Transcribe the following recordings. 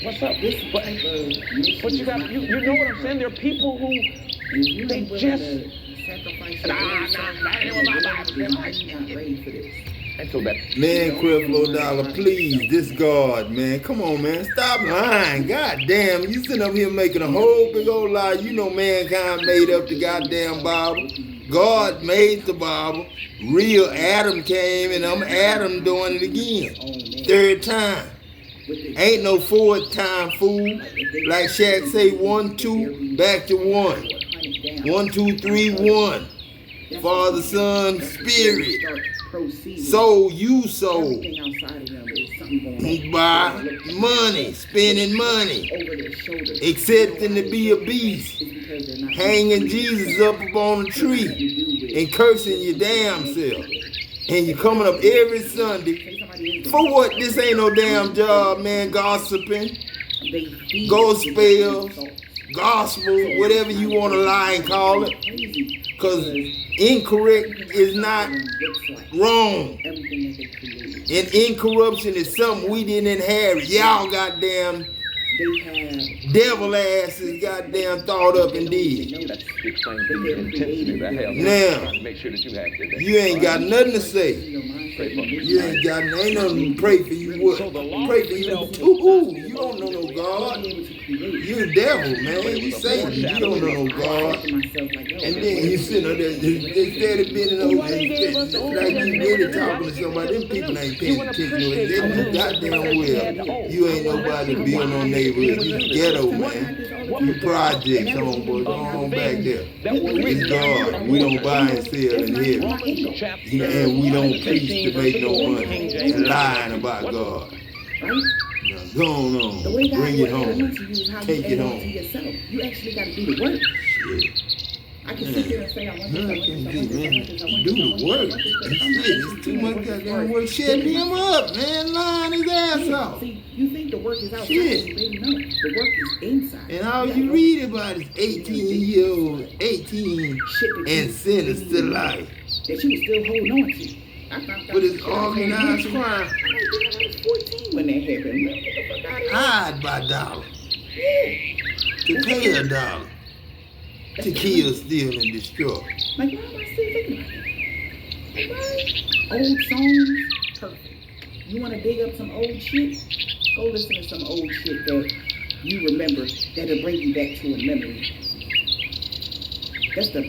What's up? This But type of you got you know what I'm saying? There are people who they just sacrifice until that. Man, Creflo Dollar, please, this God, man. Come on, man. Stop lying. God damn, you sitting up here making a whole big old lie. You know mankind made up the goddamn Bible. God made the Bible. Real Adam came and I'm Adam doing it again. Third time. Ain't no fourth time, fool. Like Shaq say, 1, 2, back to 1. 1, 2, 3, 1. Father, Son, Spirit. Soul, you soul. By money, spending money. Accepting to be a beast. Hanging Jesus up on a tree. And cursing your damn self. And you coming up every Sunday. For what? This ain't no damn job, man. Gossiping. Gospels. Gospel. Whatever you want to lie and call it. Because incorrect is not wrong. And incorruption is something we didn't inherit. Y'all goddamn devil asses goddamn thought up and did. Now, you ain't got nothing to say. You ain't got ain't nothing to pray for you. What? Pray for you. Ooh, you don't know no God. You the devil, man. You Satan. You don't know no God. And then you sitting there, instead of being over like you really talking to somebody, them people ain't paying attention to it. They know goddamn well you ain't nobody to build no neighborhood. You ghetto, man. You projects, homeboy. Go on back there. It's God. We don't buy and sell in here. And we don't preach to make no money and lying about God. Now, go on. Bring it home. Take it home. You actually got to do the work. Shit. I can sit here and say I want this. Do the work. Shit, it's too much goddamn work. Shut him up, man. Lying his ass off. See, you think the work is outside? Shit. Baby, no. The work is inside. And all you read about is 18-year-old, 18 and sentenced to life. That you was still holding on to. But it's organized crime. I was 14 when that happened. Man, get the fuck out of here. Hide by dollar. Yeah. To pay a dollar. To kill, steal, and destroy. Like, why am I still thinking about it? Like, right? Old songs, perfect. You want to dig up some old shit? Go listen to some old shit that you remember that'll bring you back to a memory. That's the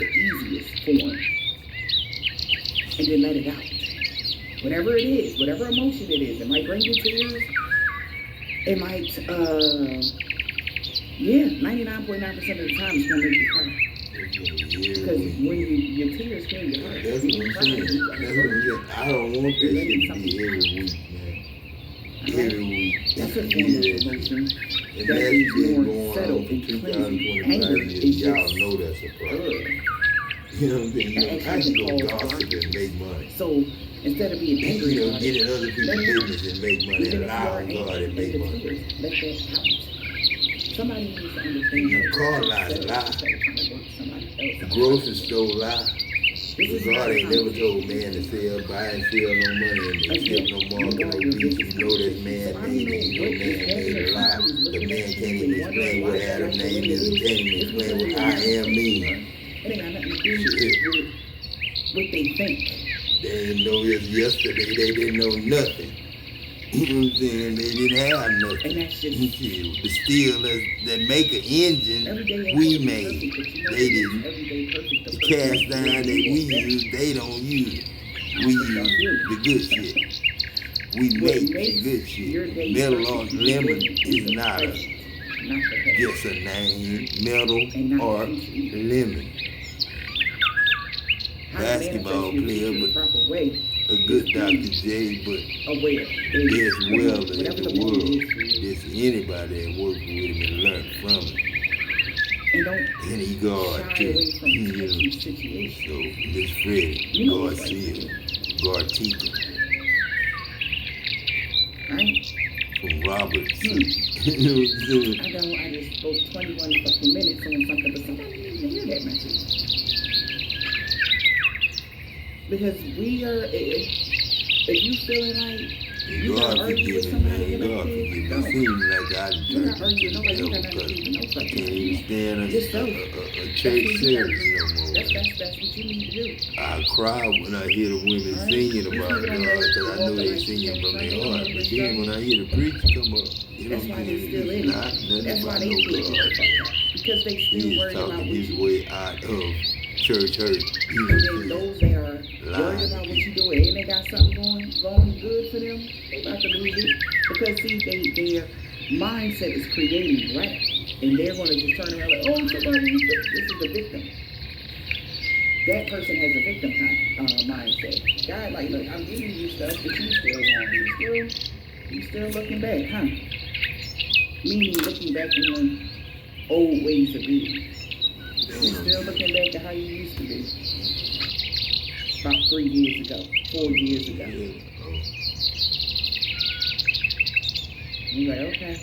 easiest form. And then let it out. Whatever it is, whatever emotion it is, it might bring you tears. It might, 99.9% of the time it's gonna make you cry. Because when your tears fill your heart, that's what I'm saying. That's what I'm saying. I don't want that shit to be every week, man. Every week. That's a form of emotion. And that's been going on for 2025 years. Y'all know that's a problem. You know what I'm saying? I can go gossip and make money. So instead of being angry, get in other people's business and make money and lie on God and make money. Let that out. Somebody needs to understand. The car lie, lie. The grocery store lie. God ain't never told man to buy and sell no money and accept no market, no beast. You know that man made it. You know man made a lie. The man can't even explain what Adam's name is. He can't even explain what I am mean. It ain't got nothing to do with what they think. They didn't know this yesterday. They didn't know nothing. You know what I'm saying? They didn't have nothing. And that's just the steel that make an engine, we made. They didn't. The cast iron that we use, they don't use it. We use the good shit. We make the good shit. Metal or lemon is not just a name. Metal or lemon. Basketball player, but a good Dr. J, but the best welder in the world. There's anybody that worked with him and learned from him. And he God too. So Miss Freddie, Garcia, Gartika. From Robertson. I know I just spoke 21 fucking minutes on something, but somebody needs to hear that message. Because we are, if you feeling like You gotta argue with somebody man. God forgive me. It seems like I You're not arguing nobody. You got nothing to do with no fucking. Can't even stand a church service no more. That's what you need to do. I cry when I hear the women singing about God because I know they're singing from their heart. But then when I hear the preacher come up, you that's know, why they still in it. That's why they still God. Because they still worried about what his you way out of church hurt. And then those that are worried about what you doing and they got something going good for them, they about to lose it. Because see, their mindset is creating rap. And they're gonna just turn around like, oh, somebody this is the victim. That person has a victim mindset. God like, look, I'm giving you stuff, but you still wrong. You still looking back, huh? Meaning looking back on old ways of being. You still looking back at how you used to be. About 3 years ago, 4 years ago. You're like, okay.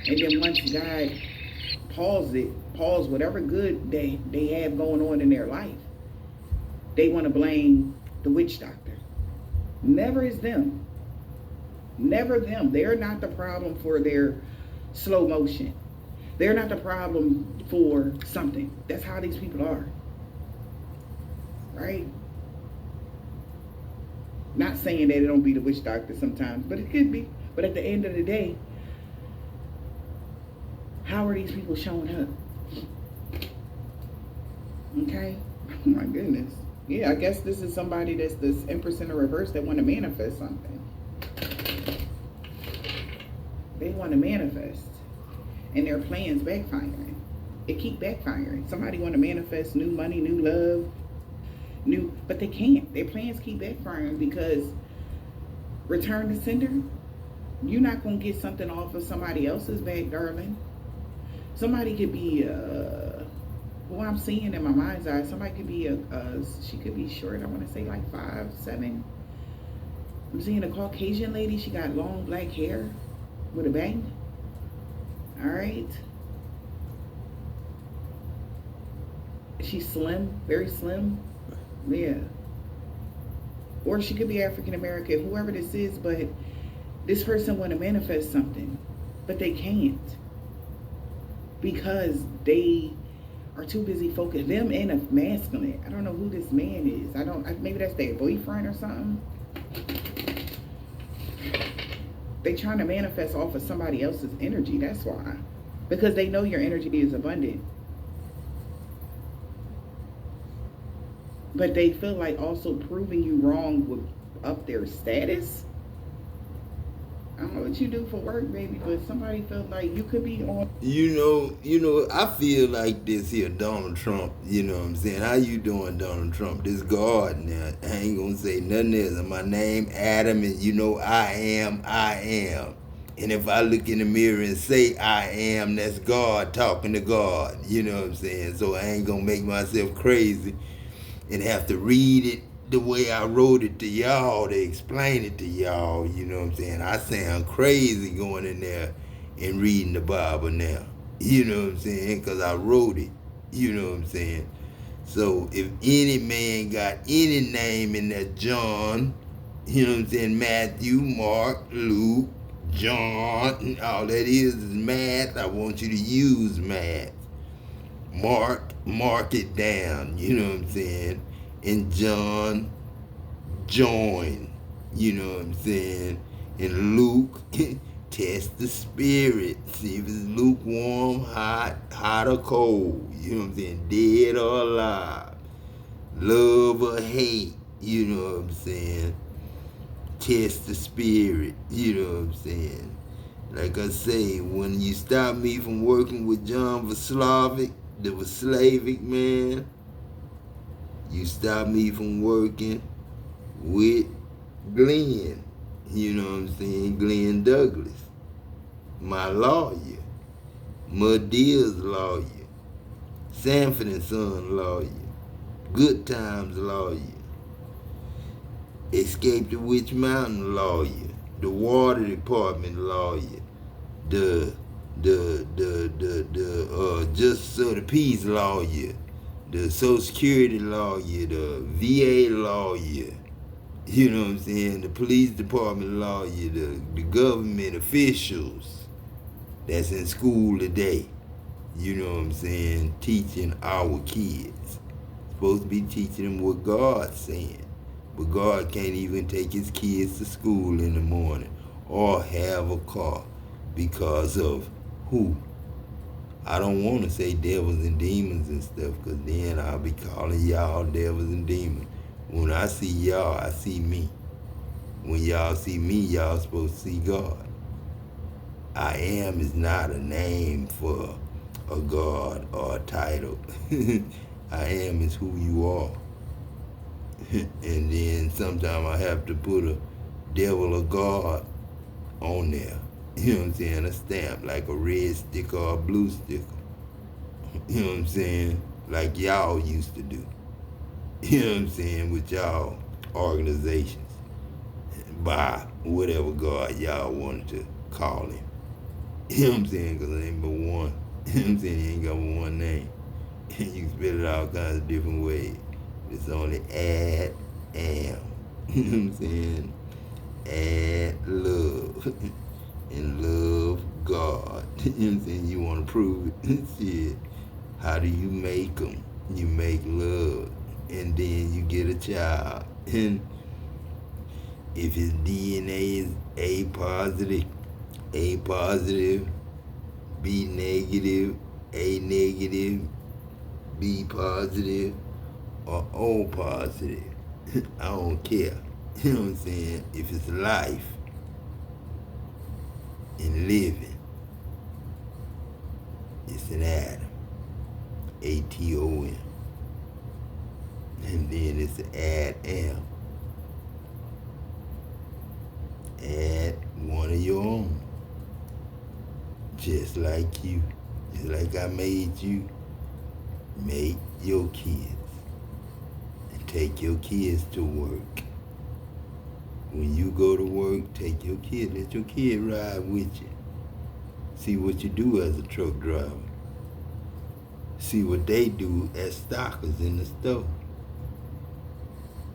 And then once God pause whatever good they have going on in their life, they want to blame the witch doctor. Never is them. Never them. They're not the problem for their slow motion. They're not the problem for something. That's how these people are. Right? Not saying that it don't be the witch doctor sometimes, but it could be. But at the end of the day, how are these people showing up? Okay? Oh my goodness. Yeah, I guess this is somebody that's this Empress in the reverse that want to manifest something. They want to manifest. And their plans backfiring. It keep backfiring. Somebody want to manifest new money, new love, but they can't. Their plans keep backfiring because return to sender, you're not going to get something off of somebody else's back, darling. Somebody could be, who I'm seeing in my mind's eye, somebody could be, she could be short, I want to say like 5'7". I'm seeing a Caucasian lady, she got long black hair with a bang. All right. She's slim, very slim. Yeah. Or she could be African American, whoever this is, but this person want to manifest something, but they can't because they are too busy focused. Them and a masculine. I don't know who this man is. Maybe that's their boyfriend or something. They trying to manifest off of somebody else's energy. That's why. Because they know your energy is abundant. But they feel like also proving you wrong would up their status. I don't know what you do for work, baby, but somebody felt like you could be on. You know, I feel like this here, Donald Trump, you know what I'm saying? How you doing, Donald Trump? This God now, I ain't gonna say nothing else. My name Adam, and you know I am. And if I look in the mirror and say I am, that's God talking to God, you know what I'm saying? So I ain't gonna make myself crazy and have to read it the way I wrote it to y'all to explain it to y'all, you know what I'm saying? I sound crazy going in there and reading the Bible now, you know what I'm saying? Because I wrote it, you know what I'm saying? So if any man got any name in that John, you know what I'm saying, Matthew, Mark, Luke, John, all that is math, I want you to use math. Mark it down, you know what I'm saying? And John, join, you know what I'm saying? And Luke, test the spirit. See if it's lukewarm, hot or cold, you know what I'm saying? Dead or alive, love or hate, you know what I'm saying? Test the spirit, you know what I'm saying? Like I say, when you stop me from working with John Vaslavic, the Vaslavic man, you stop me from working with Glenn, you know what I'm saying, Glenn Douglas, my lawyer, Madia's lawyer, Sanford and Son lawyer, Good Times lawyer, Escape the Witch Mountain lawyer, the Water Department lawyer, the Just So the Peace lawyer, the Social Security lawyer, the VA lawyer, You know what I'm saying? The police department lawyer, the government officials that's in school today. You know what I'm saying? Teaching our kids. Supposed to be teaching them what God's saying. But God can't even take his kids to school in the morning or have a car because of who? I don't want to say devils and demons and stuff, because then I'll be calling y'all devils and demons. When I see y'all, I see me. When y'all see me, y'all supposed to see God. I am is not a name for a God or a title. I am is who you are. And then sometimes I have to put a devil or God on there. You know what I'm saying? A stamp, like a red sticker or a blue sticker. You know what I'm saying? Like y'all used to do. You know what I'm saying? With y'all organizations. By whatever God y'all wanted to call him. You know what I'm saying? Because it ain't but one. You know what I'm saying? He ain't got but one name. You can spell it all kinds of different ways. It's only add, am. You know what I'm saying? Add love. And love God. You know what I'm saying? You want to prove it. Shit. How do you make them? You make love. And then you get a child. And if his DNA is A positive, B negative, A negative, B positive, or O positive, I don't care. You know what I'm saying? If it's life and living, it's an atom, ATOM. And then it's an add-am. Add one of your own. Just like you. Just like I made you. Make your kids. And take your kids to work. When you go to work, take your kid. Let your kid ride with you. See what you do as a truck driver. See what they do as stockers in the store.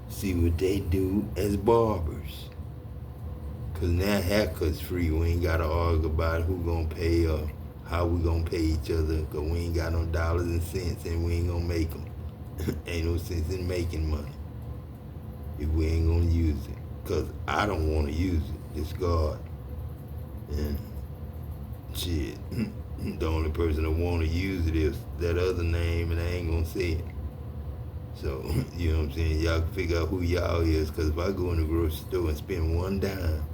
See what they do as barbers. Because now haircut's free. We ain't got to argue about who gonna pay or how we gonna pay each other, because we ain't got no dollars and cents and we ain't gonna make them. Ain't no sense in making money if we ain't gonna use it. Because I don't want to use it. It's God. And shit, the only person that want to use it is that other name, and I ain't gonna say it. So, you know what I'm saying? Y'all can figure out who y'all is, because if I go in the grocery store and spend one dime,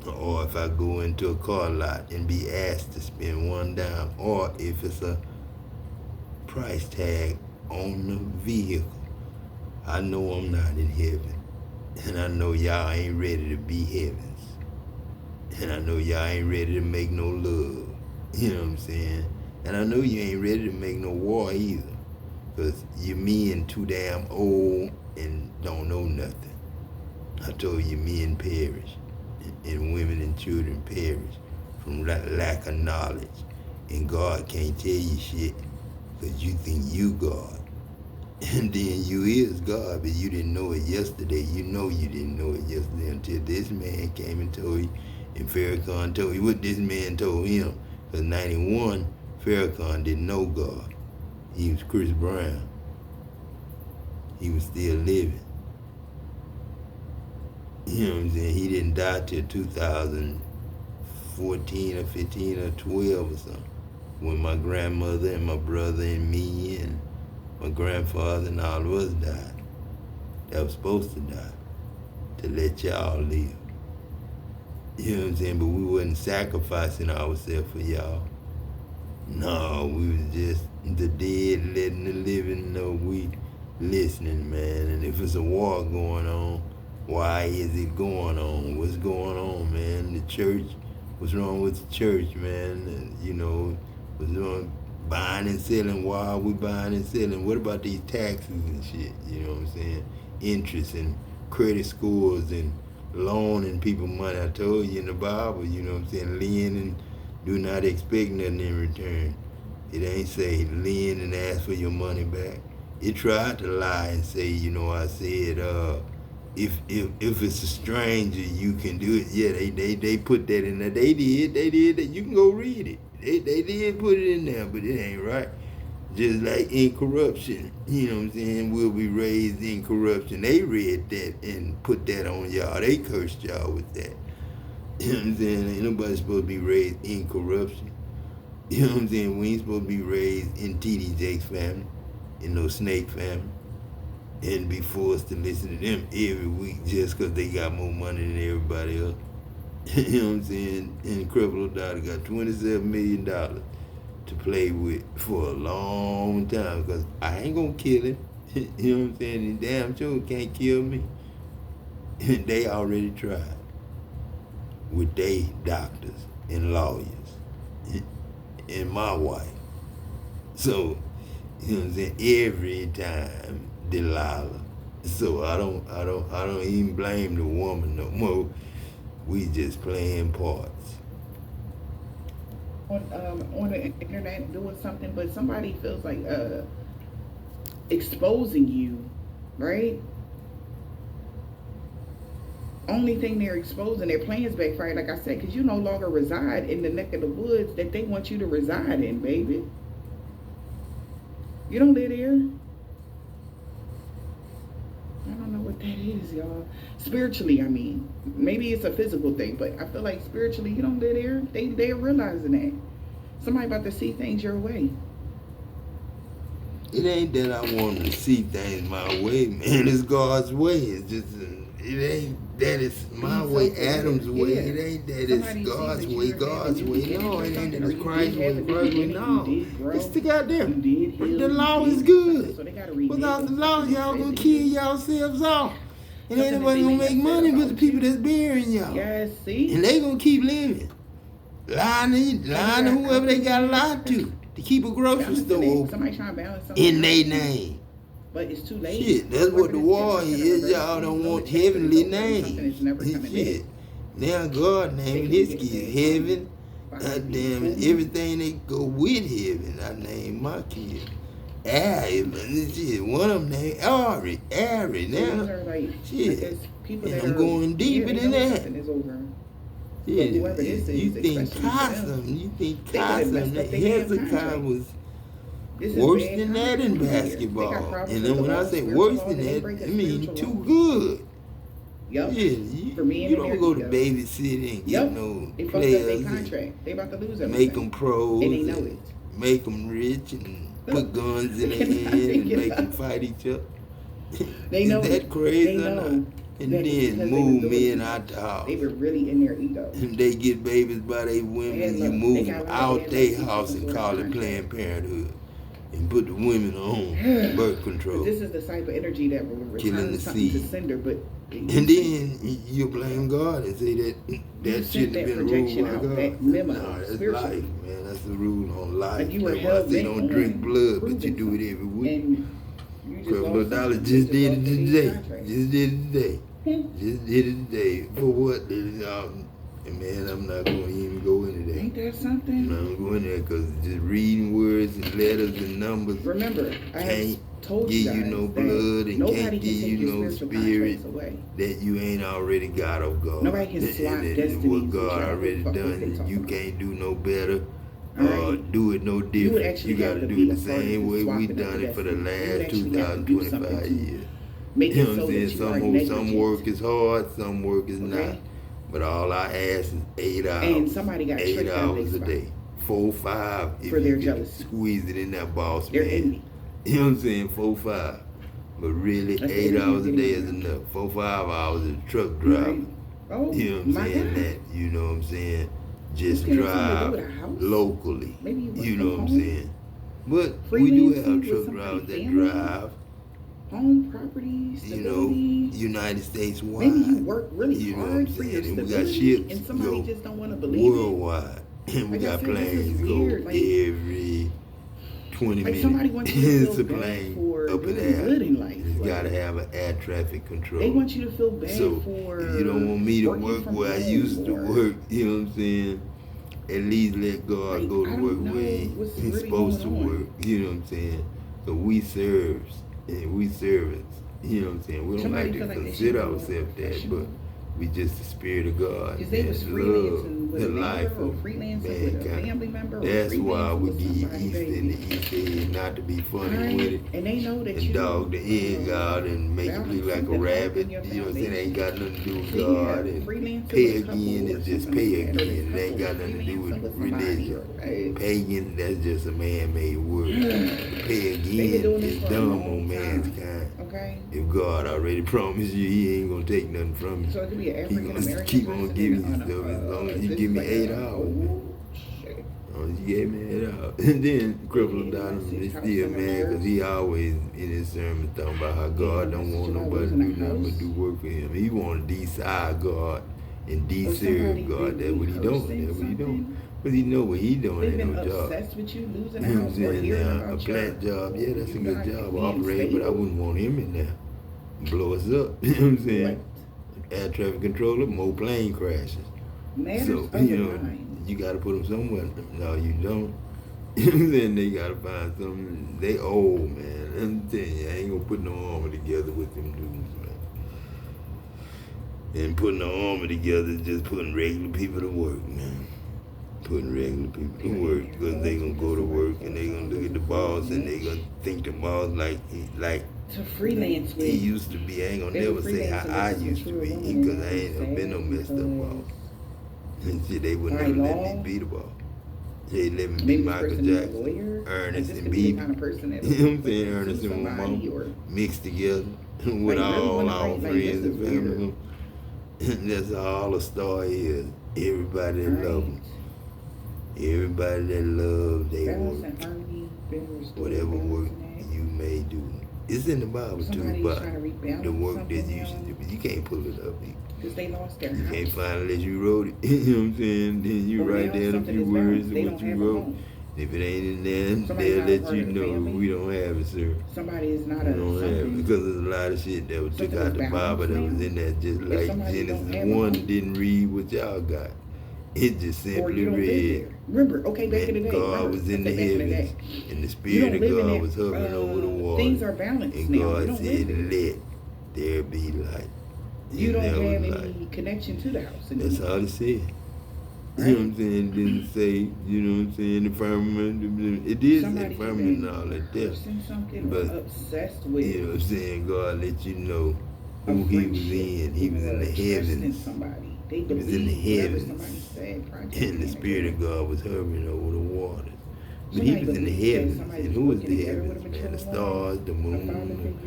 or if I go into a car lot and be asked to spend one dime, or if it's a price tag on the vehicle, I know I'm not in heaven. And I know y'all ain't ready to be heavens. And I know y'all ain't ready to make no love. You know what I'm saying? And I know you ain't ready to make no war either. Because you men too damn old and don't know nothing. I told you men perish. And women and children perish from lack of knowledge. And God can't tell you shit because you think you God. And then you is God, but you didn't know it yesterday. You know you didn't know it yesterday until this man came and told you, and Farrakhan told you what this man told him. Because 91, Farrakhan didn't know God. He was Chris Brown. He was still living. You know what I'm saying? He didn't die till 2014 or 15 or 12 or something. When my grandmother and my brother and me and my grandfather and all of us died. That was supposed to die. To let y'all live. You know what I'm saying? But we wasn't sacrificing ourselves for y'all. No, we was just the dead letting the living know we listening, man. And if it's a war going on, why is it going on? What's going on, man? The church, what's wrong with the church, man? And, you know, what's wrong? Buying and selling, why are we buying and selling? What about these taxes and shit? You know what I'm saying? Interest and credit scores and loaning people money. I told you in the Bible, you know what I'm saying? Lend and do not expect nothing in return. It ain't say lend and ask for your money back. It tried to lie and say, you know, I said, if it's a stranger, you can do it. Yeah, they put that in there. They did that. You can go read it. They did put it in there, but it ain't right. Just like incorruption, you know what I'm saying, will be raised in corruption. They read that and put that on y'all. They cursed y'all with that. You know what I'm saying? Ain't nobody supposed to be raised in corruption. You know what I'm saying? We ain't supposed to be raised in T.D. Jakes' family, in no snake family, and be forced to listen to them every week just because they got more money than everybody else. You know what I'm saying? And Creflo Dollar got $27 million to play with for a long time because I ain't gonna kill him. You know what I'm saying? And damn sure can't kill me. They already tried with they doctors and lawyers and my wife. So, you know what I'm saying? Every time Delilah. So I don't even blame the woman no more. We just playing parts. On the internet doing something, but somebody feels like exposing you, right? Only thing they're exposing, their plans backfire, like I said, because you no longer reside in the neck of the woods that they want you to reside in, baby. You don't live there. I don't know what that is, y'all. Spiritually, I mean. Maybe it's a physical thing, but I feel like spiritually, you don't live there. They're realizing that. Somebody about to see things your way. It ain't that I want to see things my way, man. It's God's way. It's just, it ain't that it's my way, Adam's way. Yeah. It ain't that it's God's way, God's way. No, it ain't that it's Christ's way, Christ's way. No. It's the goddamn, the law is good. Without the law, y'all gonna kill yourselves off. And ain't nobody gonna make money but the people that's burying y'all. Yes, see? And they gonna keep living. Lying to whoever they gotta lie to keep a grocery store open in their name. But it's too late. Shit, that's what the war is. Y'all don't want heavenly names. Shit. Now God named his kids heaven. Goddamn, and everything they go with heaven, I named my kid. Shit, one of them named Ari. Now, shit. And I'm going deeper than that. Yeah, you think Hezekiah was worse than that in basketball. And then when I say worse than that, I mean too good. Yep. Yeah, you don't go to babysit and get no players and make them pros and they know it. Make them rich and put guns in their hand and make them fight each other. They know Is that crazy or not? And then move men out the house. They were really in their ego. And they get babies by their women. You move them out their house and call it Planned Parenthood. And put the women on birth control. This is the type of energy that will return something to sender, but and then you blame God and say that shouldn't have been ruled by God. That memo, no, that's life, man. That's the rule on life. Like you were held they don't drink blood, but you do it every week. Creflo Dollar just did it today. Just did it today. For what? And man, I'm not going to even go into that. Ain't that something? I'm not going to go into that because just reading words and letters and numbers. Remember, I can't told give you no blood and can't give you no spirit that you ain't already got of God. Nobody can swap destiny. What God already done, you can't do no better. Do it no different. You got to do it the same way we done it for the last 2,025 years. You know what I'm saying? Some work is hard, some work is not. But all I ask is 8 hours. And somebody got 8 hours a day. 4, 5 if for their you jealousy. Squeeze it in that boss They're man. envy. You know what I'm saying? 4, 5. But really, that's 8 hours a day is enough. 4, 5 hours is truck driving. Oh, you know what I'm saying? That, you know what I'm saying? Just drive locally. You know what I'm saying? But we do have truck drivers that drive. Home property, stability. You know, United States wide. Maybe you work really hard for your stability, and we got ships and somebody just don't want to believe worldwide. And we got planes go every 20 minutes. Somebody wants you to it's a plane up in the air. It's got to have an air traffic control. They want you to feel bad for if you don't want me to work where I used to work, you know what I'm saying? At least let God go to work where he's supposed to work. You know what I'm saying? So we serves and we servants You know what I'm saying? We don't like to consider ourselves that, but we just the spirit of God. Because they was freelancing with a member or freelancing with a family member. That's why we give you East in the East egg, not to be funny with it. And they know that and dog the egg out and make it look like a rabbit. You know what I'm saying? It ain't got nothing to do with God. And pay again is just pay again. It ain't got nothing to do with religion. Pagan, that's just a man-made word. Pay again is dumb on mankind. Okay. If God already promised you, He ain't gonna take nothing from you. So it could be an African He gonna keep on giving you stuff as long as you give me 8 hours. As long as you gave me 8 hours. And then Cripple Donovan is still mad because he always in his sermon talking about how God don't want nobody to do nothing but do work for Him. He want to decide God and de-serve God. That's what he doing. That's what he doing. But he know what he doing ain't no job. With you losing You know what I'm saying? A plant job, yeah, that's a good job, operator, but I wouldn't want him in there. Blow us up. You know what I'm saying? Air traffic controller, more plane crashes. So, you know, you got to put them somewhere. No, you don't. You know what I'm saying? They got to find something. They old, man. I'm telling you, I ain't going to put no armor together with them dudes, man. And putting the armor together is just putting regular people to work, man. Putting regular people to work because they going to go to work and they going to look at the boss and they going to think the boss like to freelance with. He used to be. I ain't gonna never say how I used to be because I ain't never been no messed up boss. And shit, they wouldn't never let me be the boss. They let me be Michael Jackson, Ernest and Bieber. You know what I'm saying? Ernest and my mama mixed together with all our friends and family. That's all a star is. Everybody that love them. Everybody that love their work. Whatever work you may do. It's in the Bible too, but the work that you should do, but you can't pull it up. Because they lost their You house. can't find it unless you wrote it. You know what I'm saying? Then you write down a few words of what you wrote. If it ain't in there, they'll let you know we don't have it, sir. Somebody is not we don't have it because there's a lot of shit that was took out the Bible that was in there, just like Genesis 1 didn't read what y'all got. It just simply read. Remember, okay, back in the day, God was in the heavens, and the Spirit of God was hovering over the water. Things are balanced and God said, "Let there be light." You don't have any connection to the house anymore. That's all it said. You know what I'm saying? It didn't say, you know what I'm saying, the firmament. It did say firmament and all that there. But, obsessed with, you know what I'm saying, God let you know who He was in. He was in the heavens. He was in the heavens. And the Spirit of God was hovering over the waters. But He was in the heavens. And who was the heavens, man? The stars, the moon.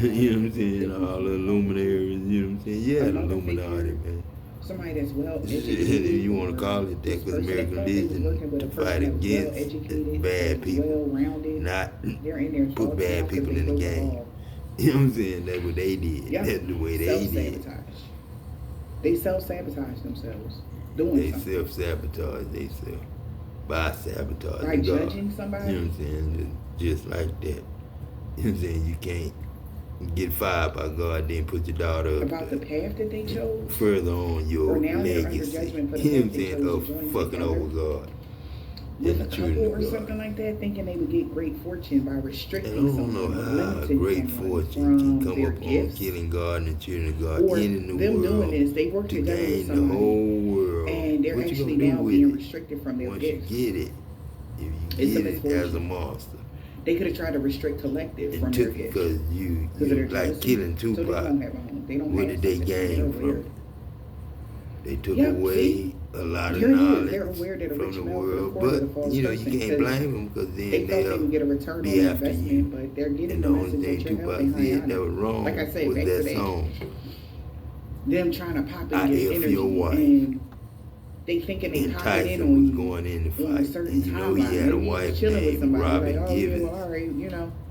You know what I'm saying? All the luminaries, you know what I'm saying? Yeah, the Illuminati, man. Somebody that's well educated. If you want to call it that, because American religion to fight against bad people, not put bad people in the game. You know what I'm saying? That's what they did. That's the way they did. They self-sabotage themselves. They self-sabotage themselves. By sabotage. By judging somebody? You know what I'm saying? Just like that. You know what I'm saying? You can't get fired by God, then put your daughter up about the path that they chose. Further on your legacy. You know what I'm saying? Of fucking over God. With a couple or something like that, thinking they would get great fortune by restricting something. I don't know how great fortune can come up on killing God and the children of God in the them world doing this, they work to together gain with the whole world. And they're actually now being restricted from their gifts. Once you get it, if you get it as a monster. They could have tried to restrict collective from their gifts. Because you like killing Tupac. What did they gain from it? They took away a lot of knowledge from the world, but you know you can't blame them because then they'll be after you. And the only thing Tupac said that was wrong was that song. Them trying to pop in I your F your wife. And they thinking they popping in on was you going in to fight. a certain and you know he had a wife named Robin Givens.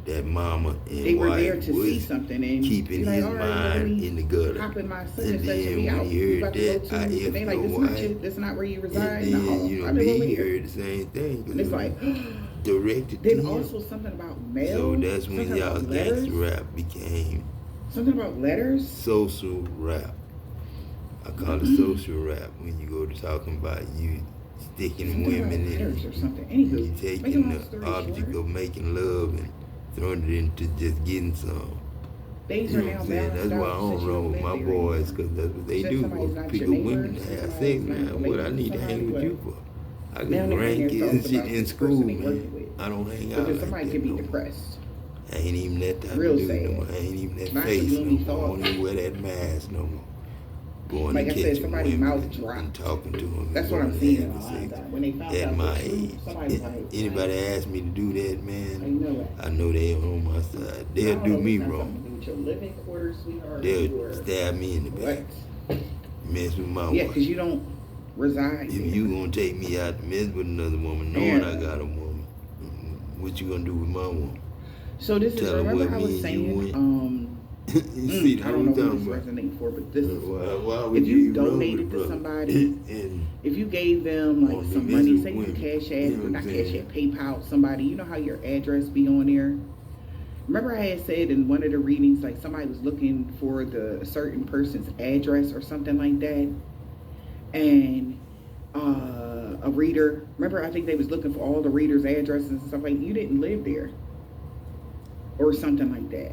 That mama and wife was keeping his mind in the gutter. And then when he heard that, I F your wife. That's not where you reside. And then, you know, he heard the same thing. And it's like, directed then to also him. something about mail. So that's when y'all's gangster rap became. Something about letters? Social rap. I call it social rap when you go to talking about you sticking women in, you taking the object of making love and throwing it into just getting some. Things You are know now what I'm saying? balanced That's why I out don't since you run with live my there boys, anymore. because that's what they Since do. somebody's not Pick your up neighbor, women to since have somebody's sex, not man. What I related to need to hang somebody, with you but for? I now got they're in there grandkids talking and shit about in this school, person they working man. with. I don't hang out Because like somebody that could be no more. depressed. I ain't even that type Real of dude sad. no more. I ain't even that Lots of face no gloomy more. I don't thoughts. even wear that mask no more. Going Like to I said, catching somebody's women mouth and dropped. talking to them. That's and what I'm going to seeing a have lot of sex. times. When they found At out my the truth, age, somebody's like, anybody ask me to do that, man, I know it. I know they on my side. I They'll don't do know if me it's got wrong. something to do with your living quarters, sweetheart, They'll or stab me in the back. what? Mess with my Yeah, wife. because you don't reside If there. you gonna take me out to mess with another woman, knowing I got a woman, what you gonna do with my woman? So this is, Tell her remember what I me was and you saying, went. You see, I don't know who this resonating for, but this is, why would if you even donated run with to a somebody, and if you gave them like wanna be some messing money, with say you women, cash you app, know what not I'm cash saying? app, PayPal somebody, you know how your address be on there? Remember I had said in one of the readings, like somebody was looking for the certain person's address or something like that, and a reader, remember I think they was looking for all the readers' addresses and stuff like, you didn't live there or something like that.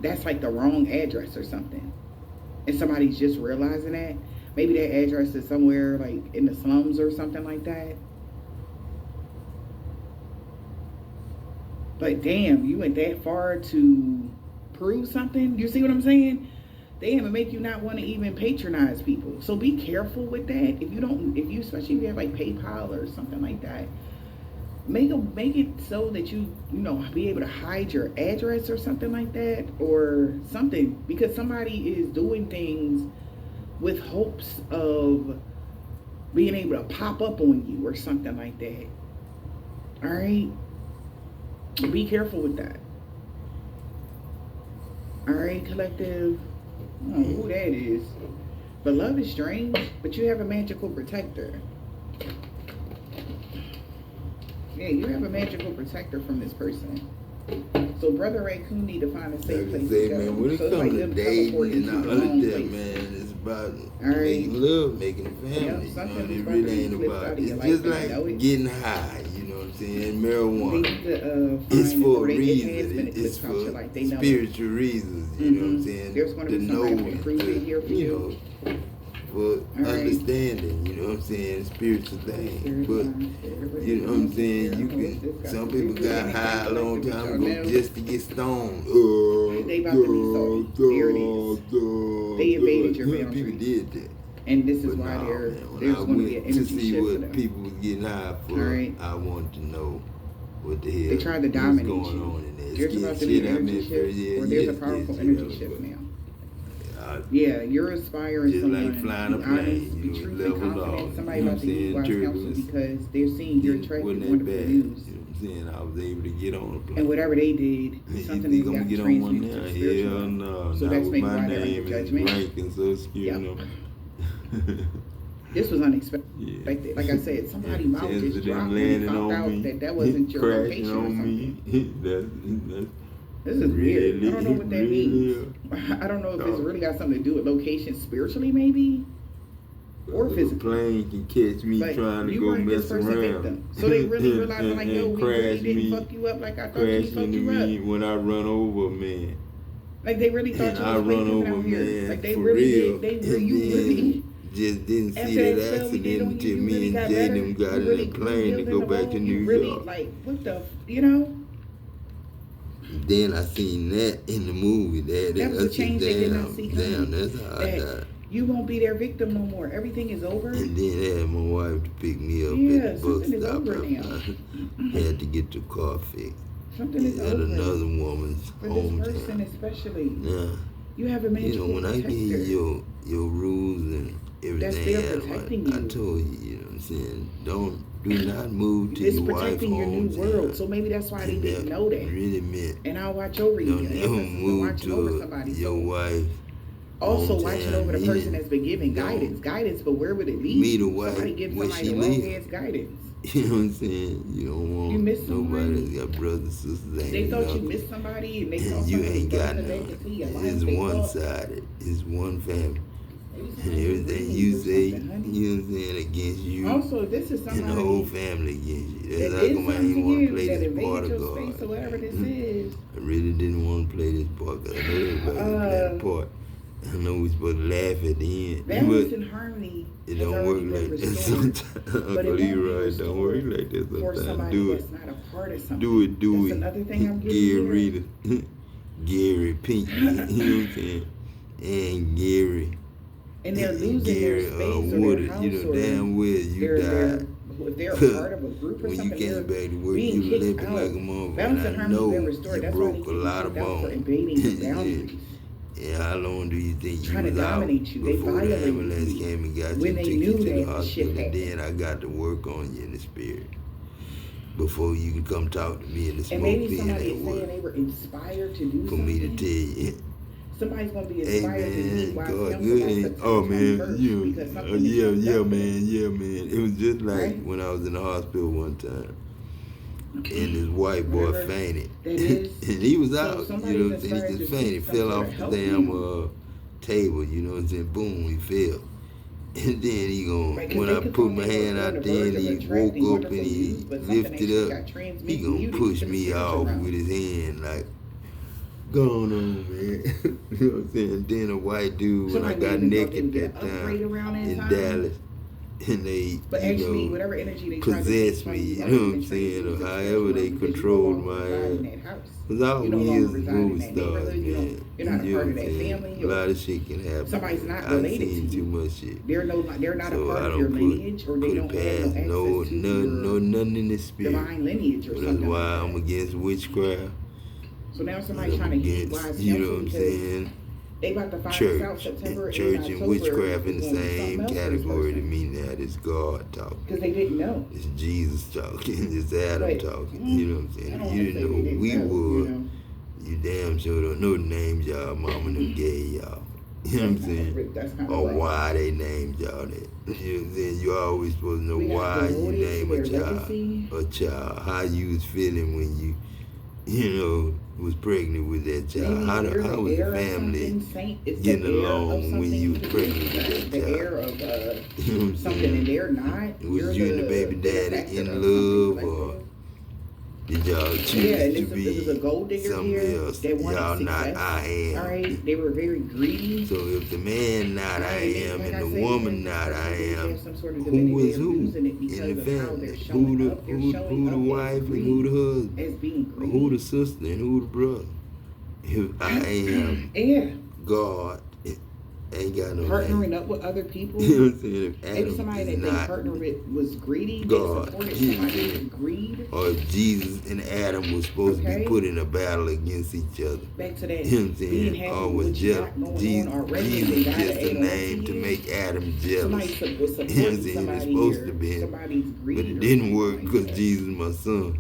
That's like the wrong address or something, and somebody's just realizing that. Maybe that address is somewhere like in the slums or something like that. But damn, you went that far to prove something? You see what I'm saying? Damn, it make you not want to even patronize people. So be careful with that. If you especially if you have like PayPal or something like that, make it so that you be able to hide your address or something like that, or something, because somebody is doing things with hopes of being able to pop up on you or something like that. All right, be careful with that. All right, collective. I don't know who that is, but love is strange, but you have a magical protector. Yeah, you have a magical protector from this person. So Brother Raccoon need to find a safe place to go. Man, when it so comes like to dating and all of that, place. man, it's about All right. making love, making a family. Yep, You something know, is it about really to ain't slip about. out of your It's life, just and I know like it. getting high. You know what I'm saying? They Marijuana. need to It's find, for or a it has reason. been It's eclipsed out for your life. They know it. spiritual reasons. You know what I'm saying? There's gonna To be know, somebody to prove it here for you. For right. understanding, you know what I'm saying, spiritual thing. But you know what I'm saying, you can. Some people got high a long time ago just to get stoned. They about to be salty. There it is. They invaded your boundaries. People did that. And this is But why nah, there's man, going to be an to energy see shift for what them. people was getting high for, right. I wanted to know what the hell they tried to was dominate going you. on in there. There's about to be an energy shift, or there's a powerful energy shift now. Yeah, you're aspiring just someone like flying a be plane, honest, be you know, truthful, level confident. off. Somebody You know about to give you what I'm wise saying? counsel because they're seeing your attractive, wasn't that wonderful bad. views. You know what I'm saying? I was able to get on the plane. And whatever they did, something you has gonna got get on one transmuted now? to the spiritual Hell realm. no. So Not that's with maybe my why they're under name and judgment. rank and social security Yep. number. This was unexpected. Yeah. Like I said, somebody mouth just dropped when landing they found on out me, that wasn't your crashing location or on something. me. This is weird. I don't know what that means. Real. I don't know if it's really got something to do with location spiritually, maybe, or physically. A plane can catch me But trying to you go weren't this mess person around. victim. So they really realizing like, yo, we really crash didn't me, fuck you up like I thought we crash fucked into you me up. when I run over a man. Like they really thought And you I was run faking over out here. man Like they for really real. did. And You then really just didn't see after that spell we did accident on until you me really and got Jaden better. got You in really the plane to healed go in the back to room. New You really York. like what the you know? Then I seen that in the movie. That was a change they did not see coming. Damn, that's how I died. You won't be their victim no more. Everything is over. And then I had my wife to pick me up at the bus something is stop. over now. Had to get the car fixed. Something is at over. another woman's For this person hometown. especially. Yeah. You have a magical When I protector. gave you your rules and everything, That's there protecting you. I told you, you know what I'm saying? Do not move to It's your wife's protecting your new hometown. world, so maybe that's why they didn't know that. Really meant. And I'll watch over you. Don't never move watching over to somebody. your wife. Also hometown, watching over the person that's been giving guidance, but where would it lead? Meet a wife somebody gives where somebody she the wrong live. ass guidance. You know what I'm saying? You don't want miss nobody that's got brothers, sisters, They thought you missed somebody and they thought you somebody ain't was got burning the none. back to see your life. It's They one thought- sided. It's one family. And everything you say, you know what I'm saying, against you. Also, this is somebody and the whole family against you. That's that how come I didn't want to play that this part invaded of your God. space or whatever this is. I really didn't want to play this part because I know everybody can play the part. I know we're supposed to laugh at the end. Balance and harmony. It don't work like that sometimes. Uncle Leroy, it don't work like that sometimes. Do it. Not a part of something. Do it. That's another thing I'm getting Gary Reader. Gary Pink. You know what I'm saying? And Gary. And they're losing Gary, their space Woodard, or their house, you know damn well you died. If they're a part of a group or when something, you came back to work, you limping like a motherfucker. And I know you broke a lot of bones. And how long do you think you was out before the ambulance came and got you and took you to the hospital? And then I got to work on you in the spirit before you can come talk to me in the smoke pen at work. They were inspired to do for me to tell you. Somebody's gonna be inspired to do God, good. Oh man, yeah, man. It was just like when I was in the hospital one time, and this white boy fainted, and he was out. You know what I'm saying? He just fainted, fell off the damn table. You know what I'm saying? Boom, he fell. And then he when I put my hand out there and he woke up and he lifted up, he gonna push me off with his hand like. Going on, man. You know what I'm saying? Then a white dude, when I got naked that time in Dallas, and they, whatever energy they possessed me, you know what I'm saying? Or however they controlled my ass. Because all we is movie stars, man. You're not a part of that family. A lot of shit can happen. Somebody's not related to you. I've seen too much shit. They're not a part of your lineage, or they don't have access to nothing in the spirit. Divine lineage or something. That's why I'm against witchcraft. So now somebody's trying to get wise you know what I'm saying? They about to find church, out September church and witchcraft in the same category to me now. It's God talking. Because they didn't know. It's Jesus talking. It's Adam talking. You know what I'm saying? You didn't know who we were. You damn sure don't know the names y'all mama and them gave y'all. You know what I'm saying? Or why they named y'all that. You know what I'm saying? You always supposed to know why you name a child. How you was feeling when you was pregnant with that child. How was the family getting along when you was pregnant with that child? The air of something and they're not. Was you and the baby daddy in love, or did y'all choose to be something else? Y'all not I am. All right, they were very greedy. So if the man not I am and the woman not I am, who is who in the family? Who the wife and who the husband? Or who the sister and who the brother? If I am God, ain't got no partnering up with other people. You know what I'm saying? If maybe somebody that they partnered with was greedy. God, they supported somebody with greed. Or if Jesus and Adam was supposed to be put in a battle against each other. Back to that. You know what I'm saying? Or was Jesus just a name to make Adam jealous. You know what I'm saying? He was supposed to be. But it didn't work because Jesus my son.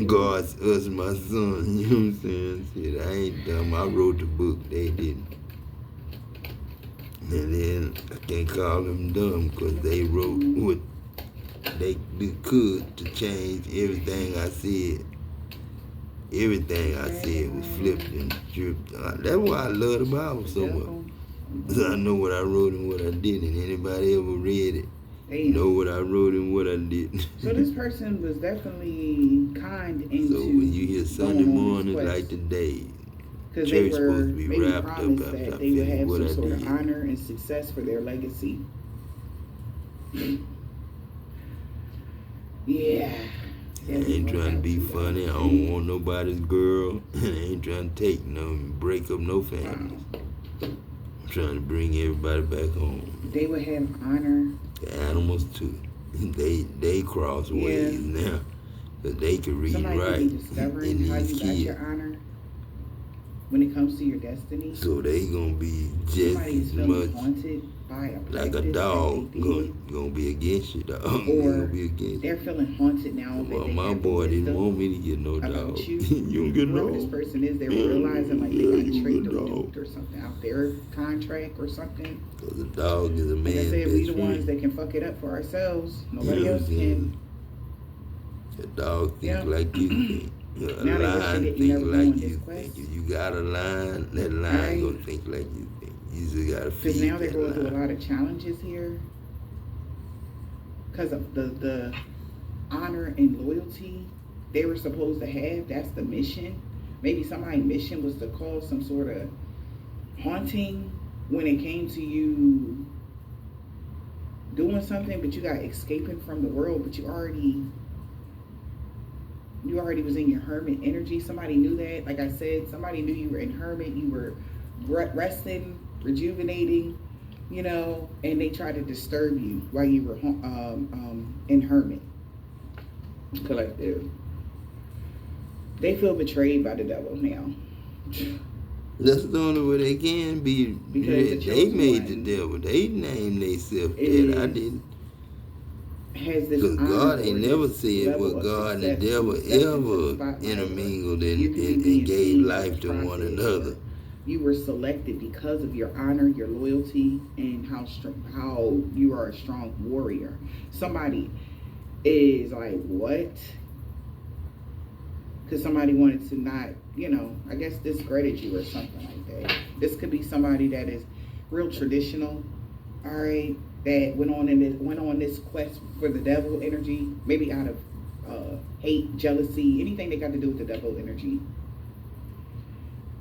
God's us my son. You know what I'm saying? Shit, I ain't dumb. I wrote the book. They didn't. And then I can't call them dumb because they wrote what they could to change everything I said. Everything I said was flipped and stripped. That's why I love the Bible so much. Because I know what I wrote and what I didn't. Anybody ever read it, know what I wrote and what I didn't. So this person was definitely kind into. So when you hear Sunday mornings like today, because they were maybe promised that they would have some sort of honor and success for their legacy. Yeah. I ain't trying to be funny. I don't want nobody's girl. I ain't trying to take break up no families. I'm trying to bring everybody back home. They would have honor. The animals too. They cross ways now. But they can read somebody right. Could be discovering how you got your honor when it comes to your destiny. So they gonna be just as much like a dog gonna be against you, dog. Or be against they're feeling haunted now. Well, my boy didn't want me to get no dog. You don't get no. Whoever this person is, they're realizing like they got traded or duped or something out their contract or something. Because a dog is a man. Like I said, we the ones that can fuck it up for ourselves. Nobody else can. A dog think like you think. A lion think like you think. If you got a lion, that lion gonna think like you think. You just gotta feed. Because now they're going through a lot of challenges here. Because of the honor and loyalty they were supposed to have. That's the mission. Maybe somebody's mission was to cause some sort of haunting when it came to you doing something, but you got escaping from the world, but you already was in your hermit energy. Somebody knew that. Like I said, somebody knew you were in hermit. You were resting, rejuvenating, you know, and they tried to disturb you while you were in hermit. Collective. They feel betrayed by the devil now. That's the only way they can be. Because they made the devil. They named themselves that. I didn't. Because God ain't never said what God and the devil ever intermingled and gave life to one another. You were selected because of your honor, your loyalty, and how you are a strong warrior. Somebody is like, what? Because somebody wanted to not, you know, I guess discredit you or something like that. This could be somebody that is real traditional, all right, that went on this quest for the devil energy, maybe out of hate, jealousy, anything that got to do with the devil energy.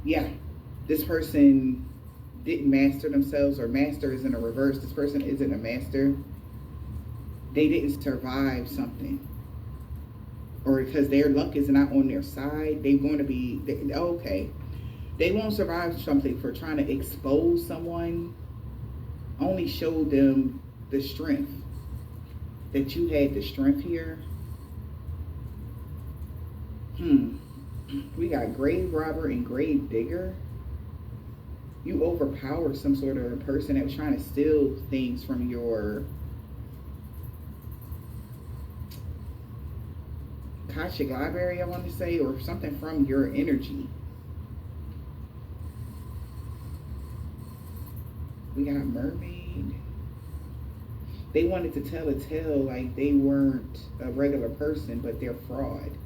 Yeah, this person didn't master themselves, or master is in a reverse. This person isn't a master. They didn't survive something, or because their luck is not on their side, they want to be, okay. They won't survive something for trying to expose someone. Only showed them the strength, that you had the strength here. We got grave robber and grave digger. You overpowered some sort of person that was trying to steal things from your Akashic library, I want to say, or something from your energy. We got mermaid. They wanted to tell a tale like they weren't a regular person, but they're fraud.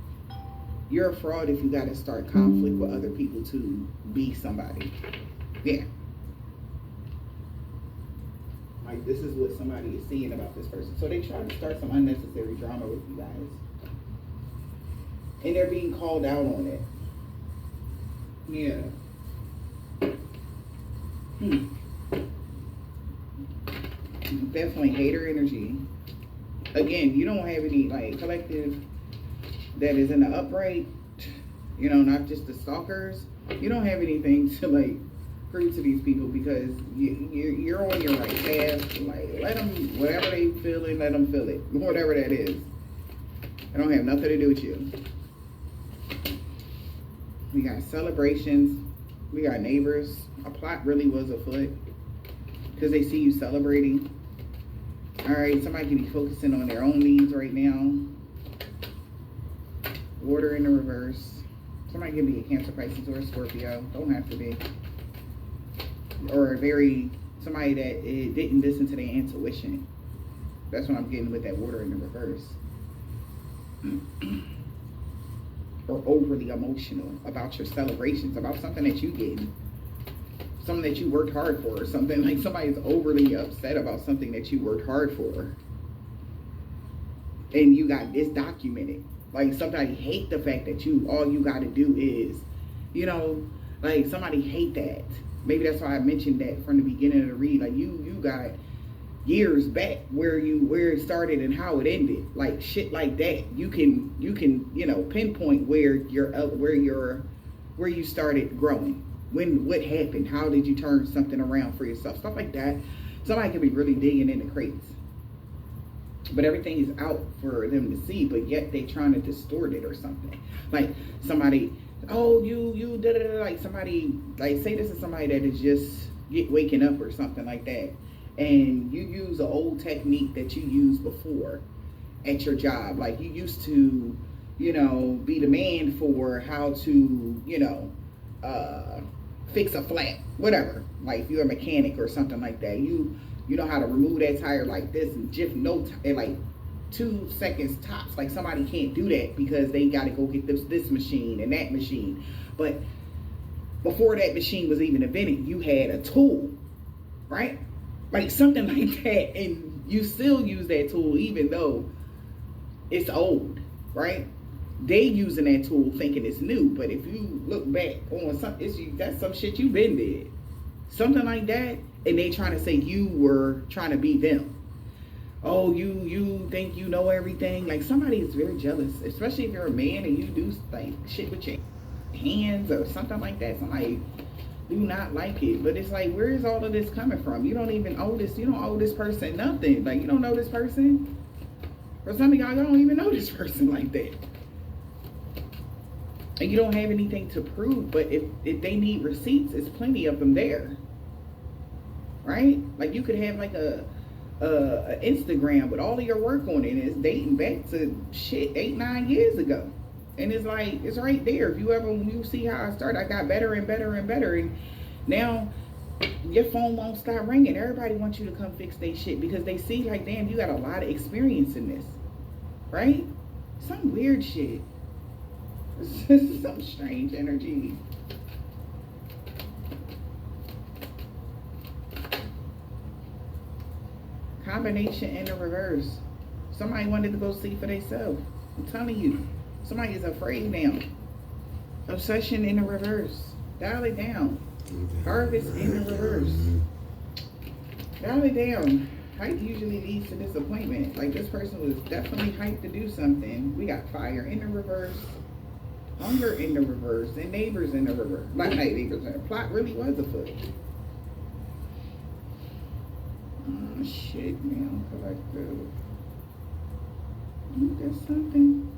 You're a fraud if you got to start conflict with other people to be somebody. Yeah. Like, this is what somebody is seeing about this person. So they try to start some unnecessary drama with you guys. And they're being called out on it. Yeah. Definitely hater energy. Again, you don't have any, like, collective that is in the upright, you know, not just the stalkers. You don't have anything to, like, prove to these people, because you're on your right path. Like, let them, whatever they feeling, let them feel it. Whatever that is. I don't have nothing to do with you. We got celebrations. We got neighbors. A plot really was afoot, because they see you celebrating. All right, somebody can be focusing on their own needs right now. Water in the reverse. Somebody can be a Cancer, Pisces, or a Scorpio. Don't have to be. Or somebody that didn't listen to their intuition. That's what I'm getting with that water in the reverse. Or overly emotional about your celebrations, about something that you getting. Something that you worked hard for, or something like somebody's overly upset about something that you worked hard for. And you got this documented. Like, somebody hate the fact that all you got to do is, you know, like, somebody hate that. Maybe that's why I mentioned that from the beginning of the read. Like, you got years back where it started and how it ended. Like, shit like that. You can, you know, pinpoint where you started growing. What happened? How did you turn something around for yourself? Stuff like that. Somebody could be really digging in the crates. But everything is out for them to see, but yet they trying to distort it or something. Like, somebody, oh, you da da da, like somebody, like, say this is somebody that is just waking up or something like that, and you use an old technique that you used before at your job. Like, you used to, you know, be the man for how to, you know, fix a flat, whatever. Like, if you're a mechanic or something like that, you know how to remove that tire like this and just in like 2 seconds tops. Like, somebody can't do that because they got to go get this machine and that machine. But before that machine was even invented, you had a tool right? Like something like that, and you still use that tool even though it's old, right? They using that tool thinking it's new, but if you look back on that's some shit you been did, something like that, and they trying to say you were trying to be them. Oh, you think you know everything? Like somebody is very jealous, especially if you're a man and you do like shit with your hands or something like that. Somebody do not like it, but it's like, where is all of this coming from? You don't even owe this. You don't owe this person nothing. Like you don't know this person. For some of y'all don't even know this person like that, and you don't have anything to prove. But if they need receipts, there's plenty of them there, right? Like you could have like a Instagram with all of your work on it, and it's dating back to shit 8-9 years ago, and it's like it's right there. If you see how I started, I got better and better and better, and now your phone won't stop ringing. Everybody wants you to come fix their shit because they see like, damn, you got a lot of experience in this, right? Some weird shit. Some strange energy. Combination in the reverse. Somebody wanted to go see for themselves. I'm telling you, somebody is afraid now. Obsession in the reverse. Dial it down. Harvest in the reverse. Dial it down. Hype usually leads to disappointment. Like this person was definitely hyped to do something. We got fire in the reverse, hunger in the reverse, and neighbors in the reverse. Not neighbors. The plot really was afoot. Oh shit, man. Collective. There's something.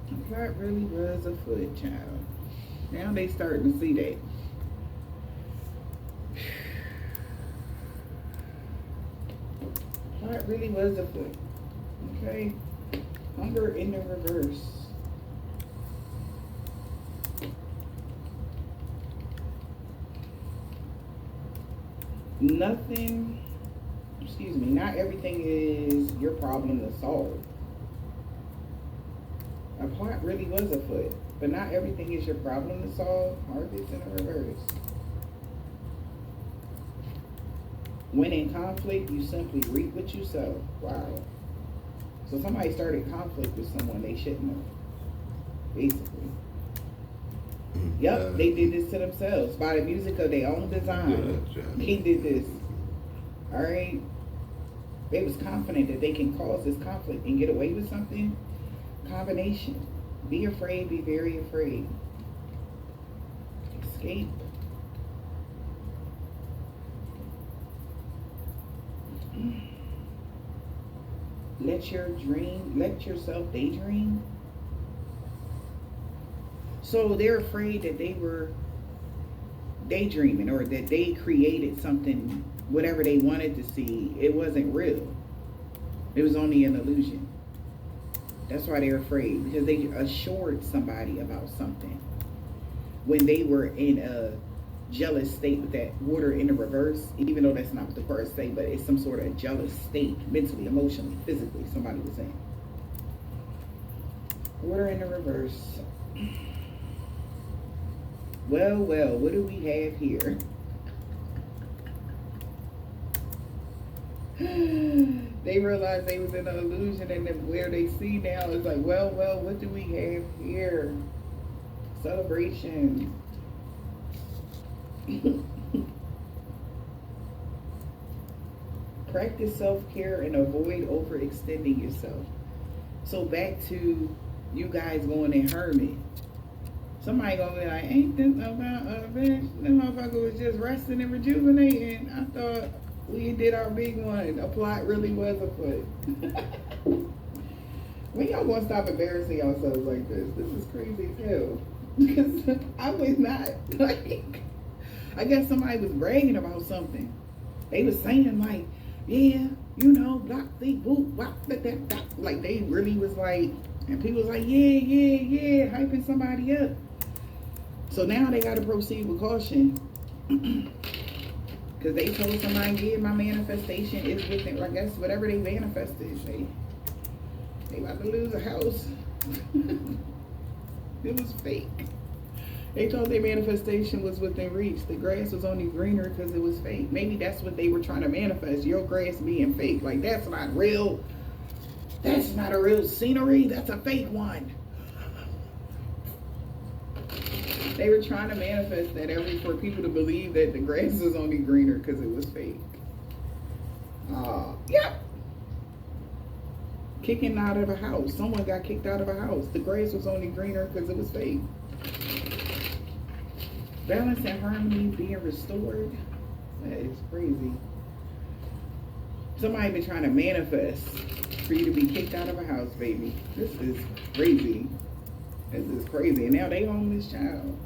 The plot really was afoot, child. Now they starting to see that. Plot really was afoot. Okay. Hunger in the reverse. Nothing, excuse me, not everything is your problem to solve. A plot really was afoot, but not everything is your problem to solve. Harvest in the reverse. When in conflict, you simply reap what you sow. Wow. So somebody started conflict with someone they shouldn't have, basically. Yep, they did this to themselves by the music of their own design. They did this. All right. They was confident that they can cause this conflict and get away with something. Combination. Be afraid, be very afraid. Escape. Let yourself daydream. So they're afraid that they were daydreaming or that they created something, whatever they wanted to see, it wasn't real. It was only an illusion. That's why they're afraid, because they assured somebody about something when they were in a jealous state with that water in the reverse, even though that's not what the cards say, but it's some sort of jealous state, mentally, emotionally, physically, somebody was saying. Water in the reverse. Well, what do we have here? They realized they was in an illusion, and where they see now is like, well, what do we have here? Celebration. Practice self-care and avoid overextending yourself. So back to you guys going in hermit. Somebody gonna be like, ain't this about a bitch? This motherfucker was just resting and rejuvenating. I thought we did our big one. The plot really was afoot. When y'all gonna stop embarrassing yourselves like this? This is crazy as hell. Because I was not, like, I guess somebody was bragging about something. They was saying like, yeah, you know, block the boot, block that. Like they really was like, and people was like, yeah, hyping somebody up. So now they got to proceed with caution. Because they told somebody, yeah, my manifestation is within, I guess, whatever they manifested. They about to lose a house. It was fake. They thought their manifestation was within reach. The grass was only greener because it was fake. Maybe that's what they were trying to manifest. Your grass being fake. Like, that's not real. That's not a real scenery. That's a fake one. They were trying to manifest that for people to believe that the grass was only greener because it was fake. Yep. Kicking out of a house. Someone got kicked out of a house. The grass was only greener because it was fake. Balance and harmony being restored. That is crazy. Somebody been trying to manifest for you to be kicked out of a house, baby. This is crazy. This is crazy. And now they own this child.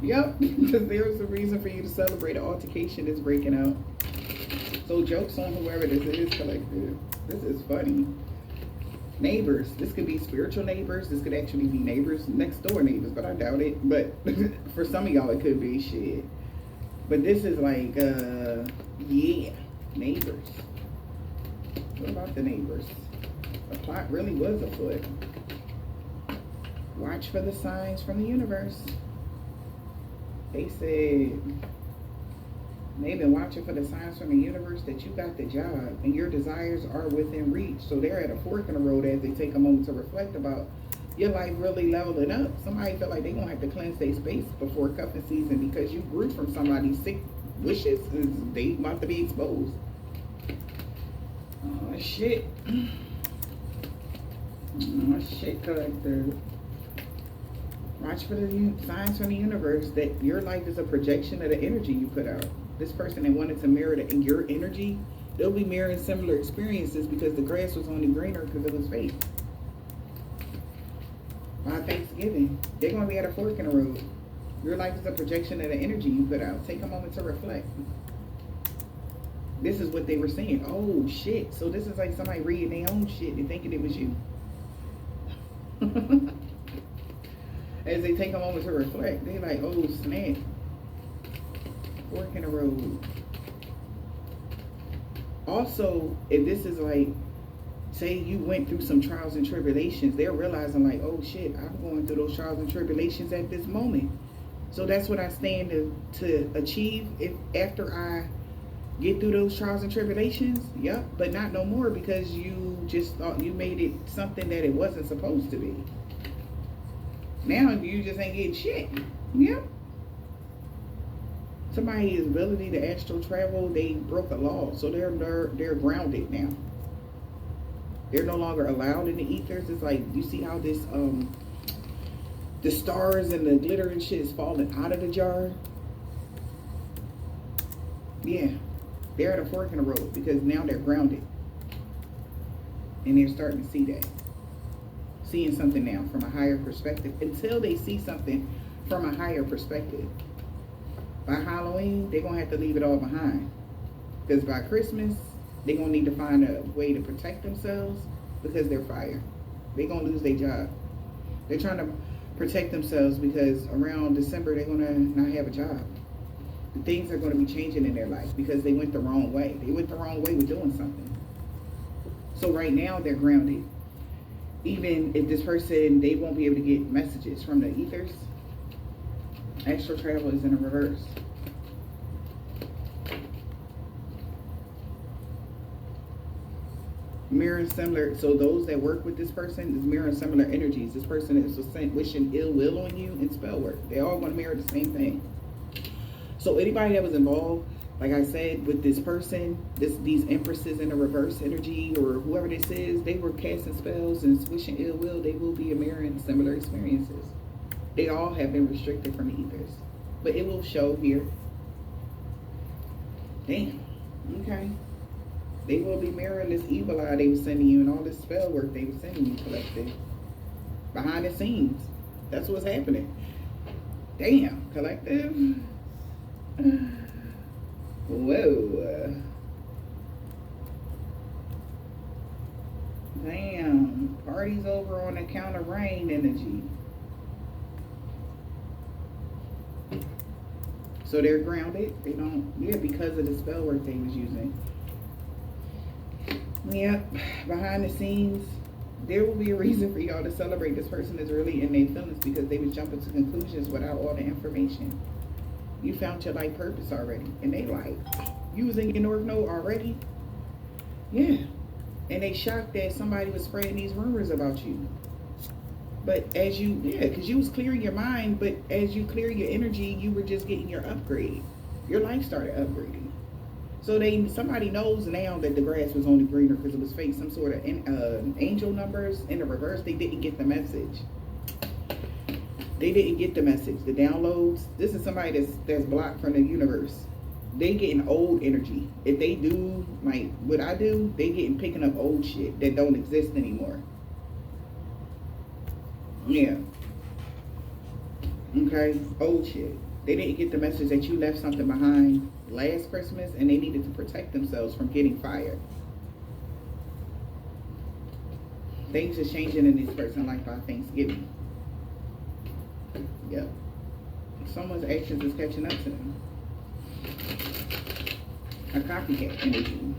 Yep, because there's a reason for you to celebrate. An altercation is breaking out. So jokes on whoever this is, collective. This is funny. Neighbors. This could be spiritual neighbors. This could actually be neighbors, next door neighbors, but I doubt it. But for some of y'all, it could be shit. But this is like, yeah, neighbors. What about the neighbors? The plot really was afoot. Watch for the signs from the universe. They said they've been watching for the signs from the universe that you got the job and your desires are within reach. So they're at a fork in the road as they take a moment to reflect about your life really leveling up. Somebody feel like they're going to have to cleanse their space before cuffing season because you grew from somebody's sick wishes. They about to be exposed. Oh, shit. Oh, shit, collector. Watch for the signs from the universe that your life is a projection of the energy you put out. This person that wanted to mirror your energy, they'll be mirroring similar experiences because the grass was only greener because it was fake. By Thanksgiving, they're going to be at a fork in the road. Your life is a projection of the energy you put out. Take a moment to reflect. This is what they were saying. Oh, shit. So this is like somebody reading their own shit and thinking it was you. As they take a moment to reflect, they're like, oh, snap. Fork in the road. Also, if this is like, say you went through some trials and tribulations, they're realizing like, oh shit, I'm going through those trials and tribulations at this moment. So that's what I stand to achieve if after I get through those trials and tribulations. Yep, but not no more because you just thought you made it something that it wasn't supposed to be. Now you just ain't getting shit. Yep. Somebody's ability to astral travel, they broke a law, so they're grounded now. They're no longer allowed in the ethers. It's like, you see how this the stars and the glitter and shit is falling out of the jar? Yeah, they're at a fork in the road because now they're grounded, and they're starting to see that, seeing something now from a higher perspective. Until they see something from a higher perspective. By Halloween, they're going to have to leave it all behind. Because by Christmas, they're going to need to find a way to protect themselves because they're fired. They're going to lose their job. They're trying to protect themselves because around December, they're going to not have a job. Things are going to be changing in their life because they went the wrong way. They went the wrong way with doing something. So right now, they're grounded. Even if this person, they won't be able to get messages from the ethers. Astral travel is in a reverse. Mirroring similar, so those that work with this person is mirroring similar energies. This person is wishing ill will on you in spell work. They all want to mirror the same thing. So anybody that was involved, like I said, with this person, these empresses in the reverse energy or whoever this is, they were casting spells and wishing ill will. They will be mirroring similar experiences. They all have been restricted from the ethers. But it will show here. Damn. Okay. They will be mirroring this evil eye they were sending you and all this spell work they were sending you, collective. Behind the scenes. That's what's happening. Damn, collective. Whoa. Damn. Party's over on account of rain energy. So they're grounded. They don't, yeah, because of the spell work they was using. Yep, behind the scenes, There will be a reason for y'all to celebrate. This person is really in their feelings because they was jumping to conclusions without all the information. You found your life purpose already. And they like, using your North Node already? Yeah. And they shocked that somebody was spreading these rumors about you. But as you, because you was clearing your mind, but as you clear your energy, you were just getting your upgrade. Your life started upgrading. So somebody knows now that the grass was only greener because it was fake. Some sort of angel numbers in the reverse. They didn't get the message. They didn't get the message. The downloads. This is somebody that's blocked from the universe. They getting old energy. If they do like what I do, they picking up old shit that don't exist anymore. Yeah. Okay. Old shit. They didn't get the message that you left something behind last Christmas and they needed to protect themselves from getting fired. Things are changing in this person's life by Thanksgiving. Yep. Someone's actions is catching up to them. A copycat energy.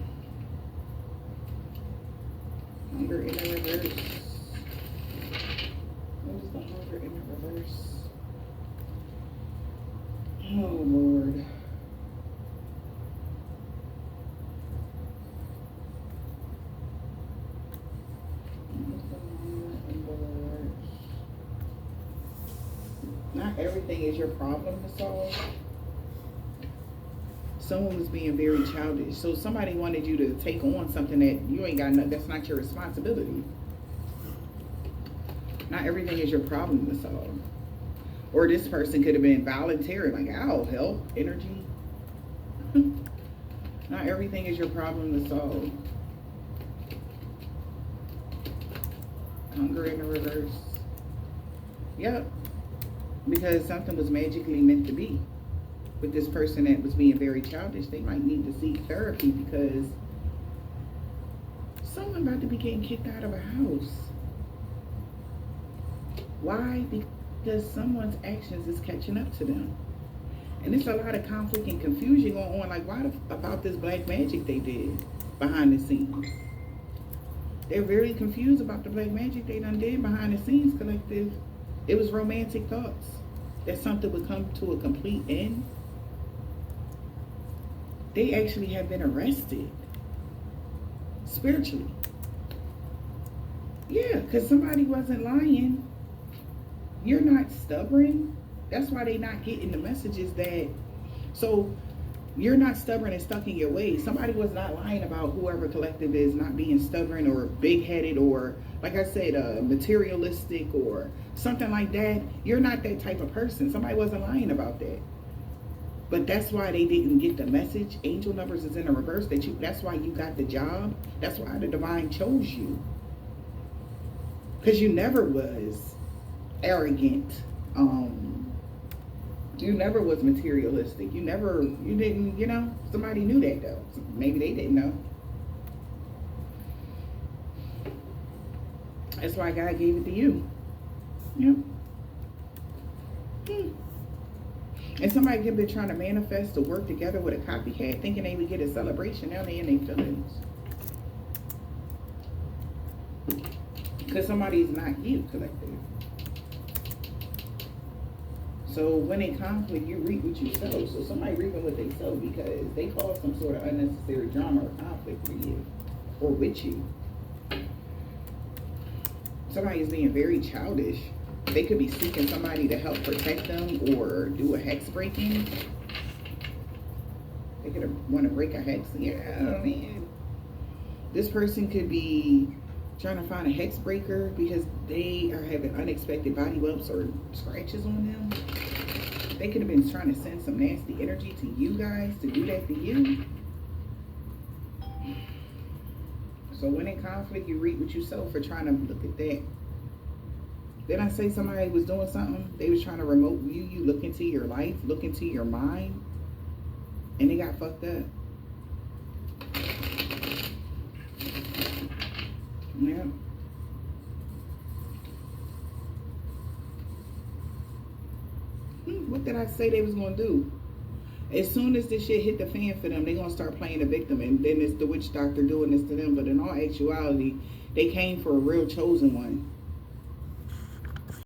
Hunger in the reverse. What is the hunger in the reverse? Oh, Lord. Not everything is your problem to solve. Someone was being very childish. So somebody wanted you to take on something that you ain't got, that's not your responsibility. Not everything is your problem to solve. Or this person could have been voluntary, like, I'll help, energy. Not everything is your problem to solve. Hunger in the reverse. Yep. Because something was magically meant to be. With this person that was being very childish, they might need to seek therapy because someone about to be getting kicked out of a house. Why? Because someone's actions is catching up to them. And there's a lot of conflict and confusion going on. Like, why about this black magic they did behind the scenes? They're very confused about the black magic they done did behind the scenes, collective. It was romantic thoughts that something would come to a complete end. They actually have been arrested spiritually. Yeah, because somebody wasn't lying. You're not stubborn. That's why they're not getting the messages that, so you're not stubborn and stuck in your ways. Somebody was not lying about whoever collective is not being stubborn or big-headed or, like I said, materialistic or something like that. You're not that type of person. Somebody wasn't lying about that. But that's why they didn't get the message. Angel numbers is in the reverse. That's why you got the job. That's why the divine chose you. Because you never was arrogant. You never was materialistic. You didn't, somebody knew that though. Maybe they didn't know. That's why God gave it to you. Yep. And somebody could be trying to manifest or work together with a copycat thinking they would get a celebration. Now they in their feelings. Because somebody's not you, collective. So when in conflict, you reap what you sow. So somebody reaping what they sow because they caused some sort of unnecessary drama or conflict for you or with you. Somebody is being very childish. They could be seeking somebody to help protect them or do a hex breaking. They could want to break a hex. Yeah, man. This person could be trying to find a hex breaker because they are having unexpected body bumps or scratches on them. They could have been trying to send some nasty energy to you guys to do that to you. So when in conflict, you reap what you sow for trying to look at that. Then I say somebody was doing something, they was trying to remote view you, look into your life, look into your mind, and they got fucked up. Yeah. What did I say they was gonna do? As soon as this shit hit the fan for them, they gonna start playing the victim, and then it's the witch doctor doing this to them. But in all actuality, they came for a real chosen one.